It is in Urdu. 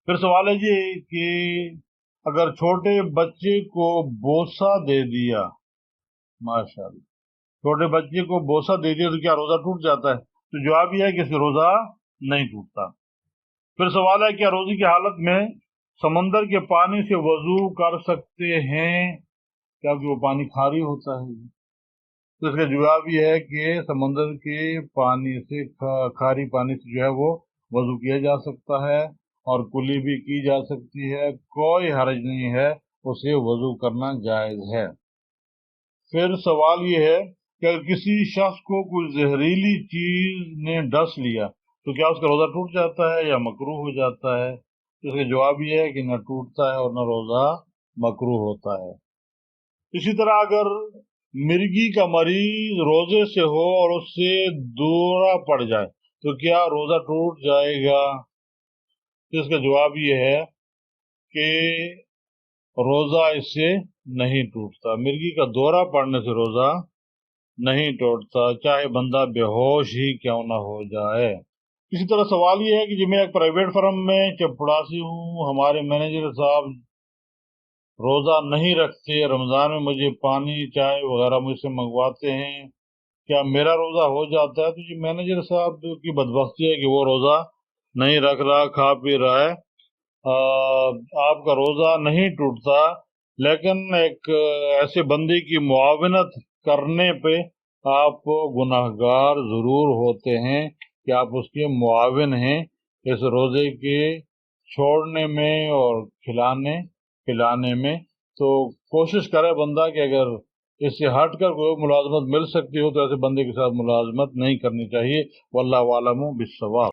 پھر سوال ہے جی کہ اگر چھوٹے بچے کو بوسہ دے دیا، ماشاء اللہ، چھوٹے بچے کو بوسہ دے دیا تو کیا روزہ ٹوٹ جاتا ہے؟ تو جواب یہ ہے کہ اس سے روزہ نہیں ٹوٹتا۔ پھر سوال ہے کیا روزے کی حالت میں سمندر کے پانی سے وضو کر سکتے ہیں کیونکہ وہ پانی کھاری ہوتا ہے؟ تو اس کا جواب یہ ہے کہ سمندر کے پانی سے، کھاری پانی سے جو ہے وہ وضو کیا جا سکتا ہے اور کلی بھی کی جا سکتی ہے، کوئی حرج نہیں ہے، اسے وضو کرنا جائز ہے۔ پھر سوال یہ ہے کہ اگر کسی شخص کو کوئی زہریلی چیز نے ڈس لیا تو کیا اس کا روزہ ٹوٹ جاتا ہے یا مکروہ ہو جاتا ہے؟ اس کا جواب یہ ہے کہ نہ ٹوٹتا ہے اور نہ روزہ مکروہ ہوتا ہے۔ اسی طرح اگر مرگی کا مریض روزے سے ہو اور اس سے دورہ پڑ جائے تو کیا روزہ ٹوٹ جائے گا؟ اس کا جواب یہ ہے کہ روزہ اس سے نہیں ٹوٹتا، مرگی کا دورہ پڑنے سے روزہ نہیں ٹوٹتا، چاہے بندہ بے ہوش ہی کیوں نہ ہو جائے۔ اسی طرح سوال یہ ہے کہ جی میں ایک پرائیویٹ فرم میں چپڑاسی ہوں، ہمارے مینیجر صاحب روزہ نہیں رکھتے، رمضان میں مجھے پانی چائے وغیرہ مجھ سے منگواتے ہیں، کیا میرا روزہ ہو جاتا ہے؟ تو جی مینیجر صاحب کی بدبختی ہے کہ وہ روزہ نہیں رکھ رہا، کھا پی رہا ہے، آپ کا روزہ نہیں ٹوٹتا، لیکن ایک ایسے بندے کی معاونت کرنے پہ آپ گناہ گار ضرور ہوتے ہیں کہ آپ اس کے معاون ہیں اس روزے کے چھوڑنے میں اور کھلانے پلانے میں۔ تو کوشش کرے بندہ کہ اگر اس سے ہٹ کر کوئی ملازمت مل سکتی ہو تو ایسے بندے کے ساتھ ملازمت نہیں کرنی چاہیے۔ واللہ عالم بالصواب۔